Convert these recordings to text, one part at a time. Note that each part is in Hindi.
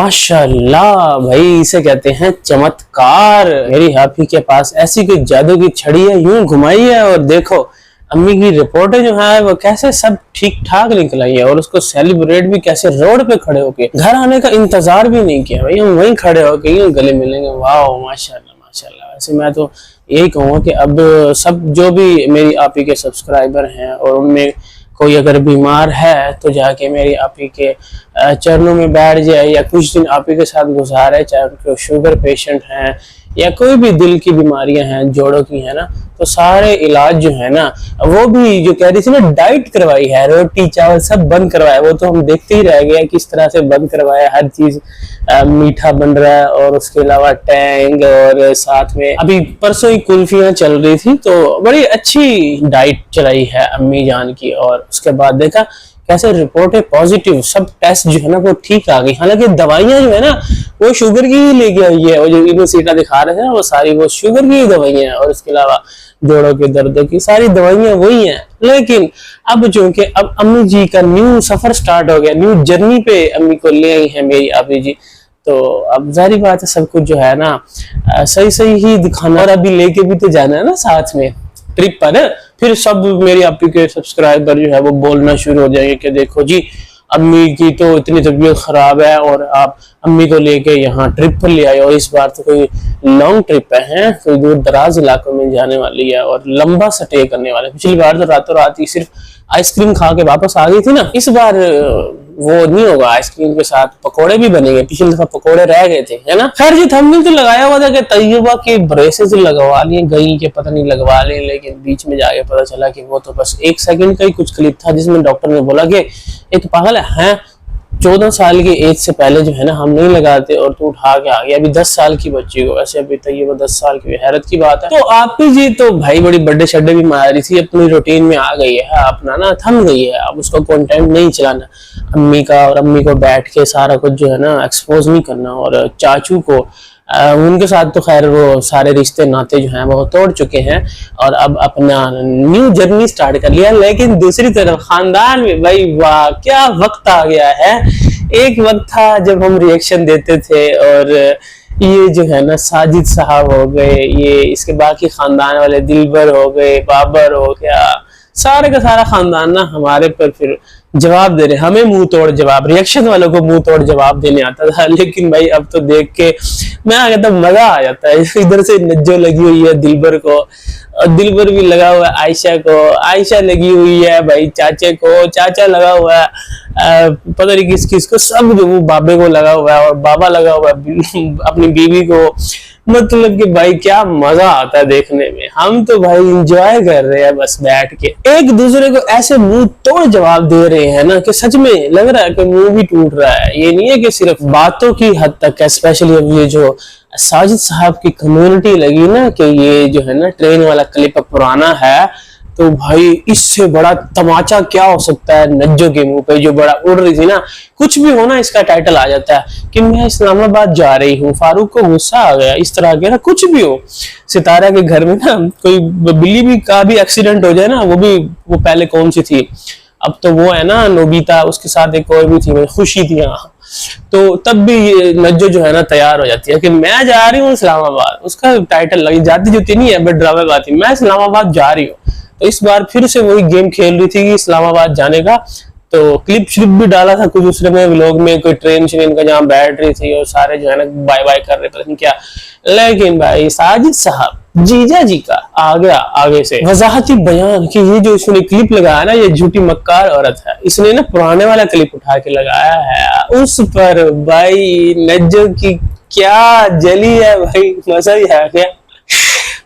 माशाल्लाह भाई, इसे कहते हैं चमत्कार। मेरी हाफी के पास ऐसी कोई जादू की छड़ी है, यूं घुमाई है और देखो अम्मी की रिपोर्टें जो है वो कैसे सब ठीक ठाक निकल आई है, और उसको सेलिब्रेट भी कैसे रोड पे खड़े होके, घर आने का इंतजार भी नहीं किया भाई, हम वहीं खड़े होके यूं गले मिलेंगे। वाह माशाल्लाह माशाल्लाह। वैसे मैं तो यही कहूँगा कि अब सब जो भी मेरी आपी के सब्सक्राइबर हैं और उनमें कोई अगर बीमार है तो जाके मेरी आपी के चरणों में बैठ जाए, या कुछ दिन आपी के साथ गुजारे, चाहे उनके शुगर पेशेंट हैं या कोई भी दिल की बीमारियां हैं, जोड़ों की है ना, तो सारे इलाज जो है ना, वो भी जो कह रही थी ना डाइट करवाई है, रोटी चावल सब बंद करवाया, वो तो हम देखते ही रह गए किस तरह से बंद करवाया। हर चीज मीठा बन रहा है, और उसके अलावा टैंग, और साथ में अभी परसों ही कुल्फियां चल रही थी, तो बड़ी अच्छी डाइट चलाई है अम्मी जान की। और उसके बाद देखा कैसे रिपोर्टें पॉजिटिव, सब टेस्ट जो है ना वो ठीक आ गई। हालांकि दवाइयां जो है ना वो शुगर की ही लेके आई है, वो जो इनोसीटा दिखा रहे थे ना वो सारी वो शुगर की ही दवाइयां हैं, और इसके अलावा जोड़ों के दर्द की सारी दवाइयां वही हैं। लेकिन अब चूंकि अब अम्मी जी का न्यू सफर स्टार्ट हो गया, न्यू जर्नी पे अम्मी को ले आई है मेरी अम्मी जी, तो अब जारी बात है सब कुछ जो है ना सही सही ही दिखाना, और अभी लेके भी तो जाना है ना साथ में ट्रिप पर। फिर सब मेरी आपी के सब्सक्राइबर जो है वो बोलना शुरू हो जाएंगे कि देखो जी अम्मी की तो इतनी तबीयत खराब है और आप अम्मी को लेके यहाँ ट्रिप पर ले आए, और इस बार तो कोई लॉन्ग ट्रिप है, कोई दूर दराज इलाकों में जाने वाली है और लंबा स्टे करने वाले। पिछली बार तो रातों रात ही सिर्फ आइसक्रीम खा के वापस आ गई थी ना, इस बार वो नहीं होगा, आइसक्रीम के साथ पकोड़े भी बनेंगे, पिछली दफा पकोड़े रह गए थे है ना। खैर जी थंबनेल तो लगाया हुआ था कि तैयबा के ब्रेसेस लगवा लिए, गई के पता नहीं लगवा लिए, लेकिन बीच में जाके पता चला कि वो तो बस 1 सेकंड का ही कुछ क्लिप था जिसमें डॉक्टर ने बोला कि एक पागल है 14 साल की एज से पहले जो है ना हम नहीं लगाते, और तू उठा के आ गया अभी 10 साल की बच्ची को। वैसे अभी तक ये वो 10 साल की, हैरत की बात है। तो आपी जी तो भाई बड़ी बर्थडे शड्डे भी मार रही थी, अपनी रूटीन में आ गई है, अपना ना थम गई है, अब उसको कंटेंट नहीं चलाना अम्मी का, और अम्मी को बैठ के सारा कुछ जो है ना एक्सपोज नहीं करना। और चाचू को उनके साथ तो खैर वो सारे रिश्ते नाते जो हैं वो तोड़ चुके हैं, और अब अपना न्यू जर्नी स्टार्ट कर लिया। लेकिन दूसरी तरफ खानदान में भाई वाह क्या वक्त आ गया है। एक वक्त था जब हम रिएक्शन देते थे, और ये जो है ना साजिद साहब हो गए, ये इसके बाकी खानदान वाले दिलबर हो गए, बाबर हो गया, सारे का सारा खानदान ना हमारे पर फिर जवाब दे रहे, हमें मुंह तोड़ जवाब, रिएक्शन वालों को मुंह तोड़ जवाब देने आता था। लेकिन भाई अब तो देख के मैं आ गया था, मजा आ जाता है। इधर से नज्जो लगी हुई है दिलबर को, और दिलबर भी लगा हुआ है आयशा को, आयशा लगी हुई है भाई चाचे को, चाचा लगा हुआ है पता नहीं किस किस को, सब जो वो बाबे को लगा हुआ है, और बाबा लगा हुआ है अपनी बीवी को। मतलब कि भाई क्या मजा आता है देखने में, हम तो भाई एंजॉय कर रहे हैं बस बैठ के, एक दूसरे को ऐसे मुंह तोड़ जवाब दे रहे हैं ना कि सच में लग रहा है कि मुंह भी टूट रहा है। ये नहीं है कि सिर्फ बातों की हद तक, स्पेशली अब ये जो साजिद साहब की कम्युनिटी लगी ना कि ये जो है ना ट्रेन वाला क्लिप पुराना है, तो भाई इससे बड़ा तमाचा क्या हो सकता है। नज्जो के मुंह पे जो बड़ा उड़ रही थी ना, कुछ भी हो ना इसका टाइटल आ जाता है कि मैं इस्लामाबाद जा रही हूँ, फारूक को गुस्सा आ गया, इस तरह के ना कुछ भी हो। सितारा के घर में ना कोई बिल्ली भी का भी एक्सीडेंट हो जाए ना, वो पहले कौन सी थी, अब तो वो है ना नोबिता, उसके साथ एक और भी थी खुशी थी, हाँ, तो तब भी नज्जो जो है ना तैयार हो जाती है कि मैं जा रही हूँ इस्लामाबाद, उसका टाइटल लगी, जाती जुती नहीं है बट ड्रामेबाजी, मैं इस्लामाबाद जा रही हूँ। तो इस बार फिर से वही गेम खेल रही थी कि इस्लामाबाद जाने का, तो क्लिप श्लिप भी डाला था कुछ दूसरे में व्लॉग में, कोई ट्रेन श्रेन का जहाँ बैठ रही थी और सारे जो है ना बाय बाय कर रहे पता नहीं क्या। लेकिन भाई साजिद साहब जीजा जी का आ गया आगे से वजाहती बयान कि ये जो इसने क्लिप लगाया ना ये झूठी मक्कार औरत है, इसने ना पुराने वाला क्लिप उठा के लगाया है। उस पर भाई नज्जो की क्या जली है भाई, मजा ही आ गया।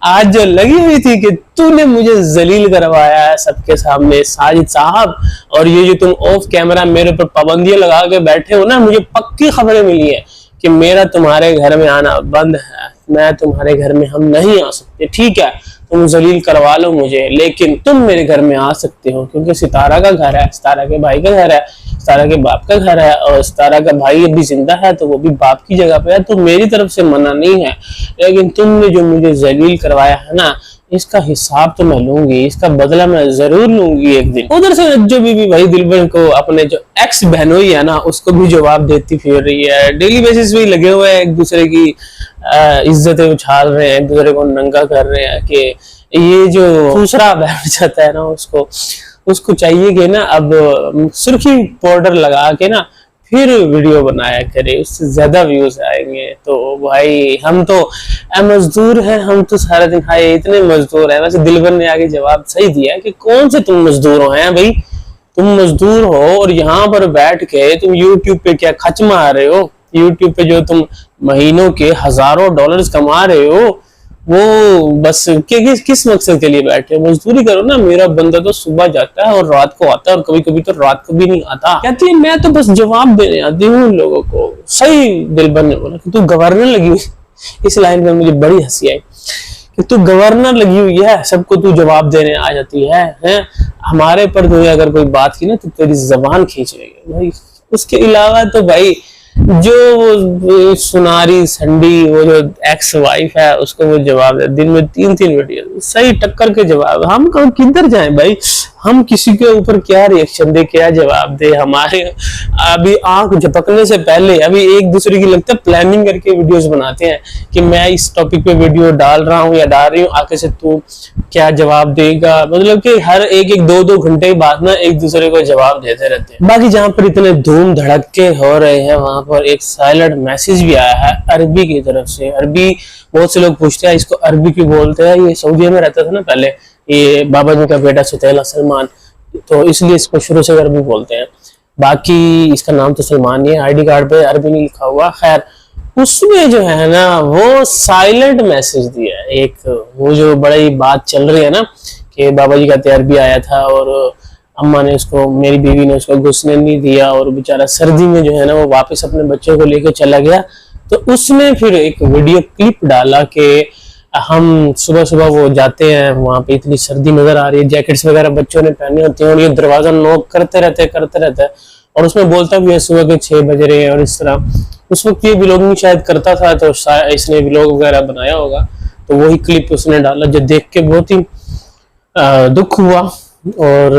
आज जो लगी हुई थी कि तूने मुझे जलील करवाया है सबके सामने साजिद साहब, और ये जो तुम ऑफ कैमरा मेरे ऊपर पाबंदियां लगा के बैठे हो ना, मुझे पक्की खबरें मिली है कि मेरा तुम्हारे घर में आना बंद है, मैं तुम्हारे घर में हम नहीं आ सकते। ठीक है तुम जलील करवा लो मुझे, लेकिन तुम मेरे घर में आ सकते हो क्योंकि सितारा का घर है, सितारा के भाई का घर है, सितारा के बाप का घर है, और सितारा का भाई अभी जिंदा है तो वो भी बाप की जगह पे है, तो मेरी तरफ से मना नहीं है। लेकिन तुमने जो मुझे जलील करवाया है ना, इसका हिसाब तो मैं लूंगी, इसका बदला मैं जरूर लूंगी एक दिन। उधर से नज्जो बीबी भाई दिलबर को अपने जो एक्स बहनोई है ना उसको भी जवाब देती फिर रही है। डेली बेसिस पे लगे हुए हैं, एक दूसरे की इज्जतें उछाल रहे हैं, एक दूसरे को नंगा कर रहे हैं कि ये जो दूसरा बैठ जाता है ना उसको चाहिए कि ना अब सुर्खी पाउडर लगा के ना फिर वीडियो बनाया करे, उससे ज्यादा व्यूज आएंगे। तो भाई हम तो मजदूर हैं, हम तो सारा दिन खाए इतने मजदूर हैं। वैसे दिलबर ने आगे जवाब सही दिया कि कौन से तुम मजदूर हो हैं भाई, तुम मजदूर हो और यहाँ पर बैठ के तुम यूट्यूब पे क्या खच मार रहे हो, यूट्यूब पे जो तुम महीनों के हजारों डॉलर्स कमा रहे हो वो बस किस मकसद के लिए बैठे, मजदूरी करो ना। मेरा बंदा तो सुबह जाता है और रात को आता है और कभी कभी तो रात को भी नहीं आता। कहती है मैं तो बस जवाब देने आती हूँ लोगों को। सही दिलबर ने बोला कि तू गवर्नर लगी हुई। इस लाइन में मुझे बड़ी हंसी आई कि तू गवर्नर लगी हुई है, सबको तू जवाब देने आ जाती है? हमारे पर तूने अगर कोई बात की ना तो तेरी जबान खींच लेगी भाई। उसके अलावा तो भाई जो वो सुनारी संडी वो जो एक्स वाइफ है उसको वो जवाब दे, दिन में 3-3 वीडियो सही टक्कर के जवाब। हम किधर जाएं भाई, हम किसी के ऊपर क्या रिएक्शन दे, क्या जवाब दे। हमारे अभी आंख झपकने से पहले अभी एक दूसरे की लगता है प्लानिंग करके वीडियोस बनाते हैं कि मैं इस टॉपिक पे वीडियो डाल रहा हूँ या डाल रही हूँ, आगे से तू क्या जवाब देगा। मतलब कि हर एक 2-2 घंटे के बाद ना एक दूसरे को जवाब देते रहते हैं। बाकी जहाँ पर इतने धूम धड़के हो रहे हैं वहां पर एक साइलेंट मैसेज भी आया है अरबी की तरफ से। अरबी बहुत से लोग पूछते हैं इसको अरबी क्यों बोलते हैं, ये सऊदी में रहता था ना पहले ये बाबा जी का बेटा सुतैला सलमान, तो इसलिए इसको शुरू से अरबी बोलते हैं। बाकी इसका नाम तो सलमान ही है, आईडी कार्ड पे अरबी नहीं लिखा हुआ। खैर उसमें जो है ना वो साइलेंट मैसेज दिया है एक, वो जो बड़ी बात चल रही है ना कि बाबा जी का तैयार आया था और अम्मा ने उसको, मेरी बीवी ने उसको घुसने नहीं दिया और बेचारा सर्दी में जो है ना वो वापस अपने बच्चे को लेकर चला गया। तो उसने फिर एक वीडियो क्लिप डाला कि हम सुबह सुबह वो जाते हैं वहां पे, इतनी सर्दी नजर आ रही है, जैकेट्स वगैरह बच्चों ने पहने होते हैं और ये दरवाजा नॉक करते रहते हैं और उसमें बोलता भी है सुबह के 6 बज रहे हैं और इस तरह। उस वक्त ये व्लॉगिंग शायद करता था तो इसने व्लॉग वगैरह बनाया होगा, तो वही क्लिप उसने डाला जो देख के बहुत ही दुख हुआ। और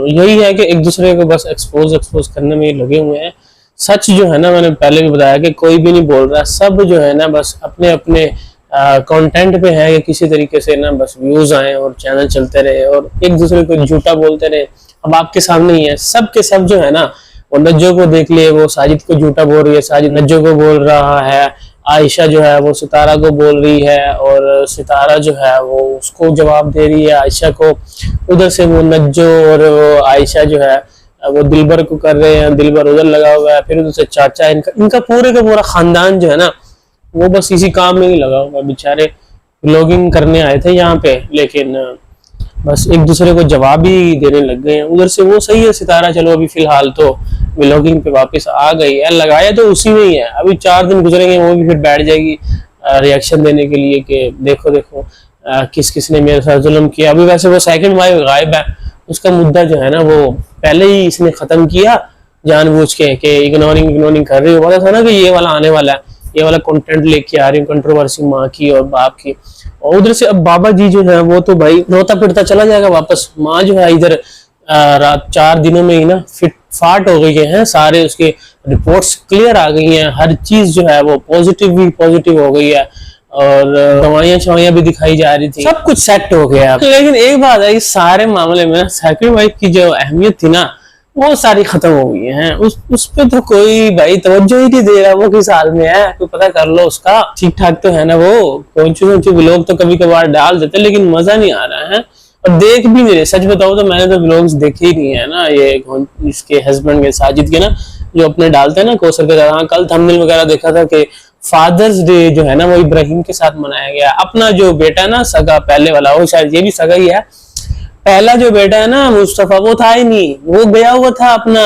यही है कि एक दूसरे को बस एक्सपोज करने में लगे हुए हैं। सच जो है ना मैंने पहले भी बताया कि कोई भी नहीं बोल रहा, सब जो है ना बस अपने अपने कंटेंट पे है कि किसी तरीके से ना बस व्यूज आए और चैनल चलते रहे और एक दूसरे को झूठा बोलते रहे। अब आपके सामने ही है सब के सब जो है ना, वो नज्जो को देख लिए वो साजिद को झूठा बोल रही है, साजिद नज्जो को बोल रहा है, आयशा जो है वो सितारा को बोल रही है और सितारा जो है वो उसको जवाब दे रही है आयशा को। उधर से वो नज्जो और वो आयशा जो है वो दिलबर को कर रहे हैं, दिलबर उधर लगा हुआ है। फिर उधर से चाचा इनका पूरे का पूरा खानदान जो है ना वो बस इसी काम में ही लगा हुआ। बेचारे व्लॉगिंग करने आए थे यहाँ पे लेकिन बस एक दूसरे को जवाब ही देने लग गए हैं। उधर से वो सही है सितारा, चलो अभी फिलहाल तो व्लॉगिंग पे वापस आ गई है, लगाया तो उसी में ही है। अभी 4 दिन गुजरेंगे वो भी फिर बैठ जाएगी रिएक्शन देने के लिए कि देखो देखो किस किस ने मेरे साथ जुल्म किया। अभी वैसे वो सेकंड वाइफ गायब है, उसका मुद्दा जो है ना वो पहले ही इसने खत्म किया जानबूझ के कि इग्नोरिंग कर रही हो। पता था ना कि ये वाला आने वाला है, ये वाला कंटेंट लेके आ रही हूँ, कंट्रोवर्सी माँ की और बाप की। और उधर से अब बाबा जी जो है वो तो भाई रोता पिटता चला जाएगा वापस। माँ जो है इधर रात 4 दिनों में ही ना फिट फाट हो गई है, सारे उसके रिपोर्ट्स क्लियर आ गई हैं, हर चीज जो है वो पॉजिटिव हो गई है और दवाइयां भी दिखाई जा रही थी, सब कुछ सेट हो गया। लेकिन एक बात है इस सारे मामले में सेकंड वाइफ की जो अहमियत थी ना वो सारी खत्म हो गई है। उस पे तो कोई भाई तवज्जो ही नहीं दे रहा, वो किस हाल में है कोई पता कर लो उसका। ठीक ठाक तो है ना वो, कौन व्लॉग तो कभी कभार डाल देते लेकिन मजा नहीं आ रहा है और देख भी नहीं रहे। सच बताओ तो मैंने तो व्लॉग्स देखे ही नहीं है ना ये इसके हस्बैंड के साजिद के ना जो अपने डालते हैं ना कौसर के साथ। कल थंबनेल वगैरह देखा था कि फादर्स डे जो है ना वो इब्राहिम के साथ मनाया गया। अपना जो बेटा ना सगा पहले वाला, वो शायद ये भी सगा ही है, पहला जो बेटा है ना मुस्तफा वो था ही नहीं, वो गया हुआ था अपना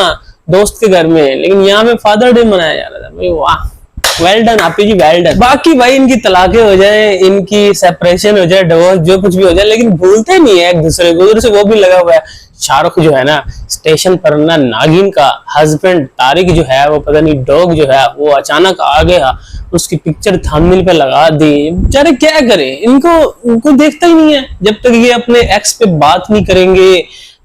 दोस्त के घर में, लेकिन यहाँ पे फादर डे मनाया जा रहा था। भाई वाह वेल डन आपी जी, वेल डन। बाकी भाई इनकी तलाकें हो जाए, इनकी सेपरेशन हो जाए, डिवोर्स जो कुछ भी हो जाए, लेकिन भूलते नहीं है एक दूसरे को। उधर से वो भी लगा हुआ है शाहरुख जो है ना स्टेशन पर ना, नागिन का हस्बैंड तारिक जो है वो पता नहीं डॉग जो है वो अचानक आ गया, उसकी पिक्चर थंबनेल पे लगा दी। बेचारे क्या करें, इनको देखता ही नहीं है। जब तक ये अपने एक्स पे बात नहीं करेंगे,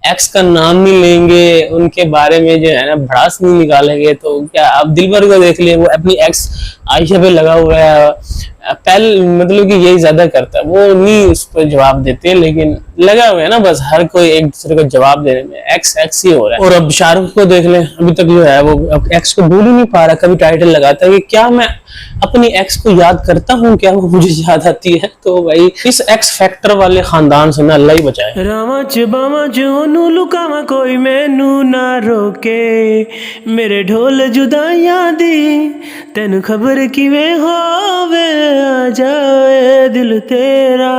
एक्स का नाम नहीं लेंगे, उनके बारे में जो है ना भड़ास नहीं निकालेंगे, तो क्या आप दिलबर को देख लिए, वो अपनी एक्स आयशा पे लगा हुआ है। पहले मतलब कि यही ज्यादा करता है, वो नहीं उस पर जवाब देते, लेकिन लगा हुआ है ना बस हर कोई एक दूसरे को जवाब देने में, एक्स एक्स ही हो रहा है। और अब शाहरुख को देख लें, अभी तक जो है वो एक्स को भूल ही नहीं पा रहा। कभी टाइटल लगाता है कि क्या मैं अपनी एक्स को याद करता हूँ, क्या वो मुझे याद आती है। तो भाई इस एक्स फैक्टर वाले खानदान से ना अल्लाह ही बचाए। रामा च बामा जोनू लुकावा कोई मैनू ना रोके, मेरे ढोल जुदाइयां दी तेन खबर किवें होवे, आ जाए दिल तेरा।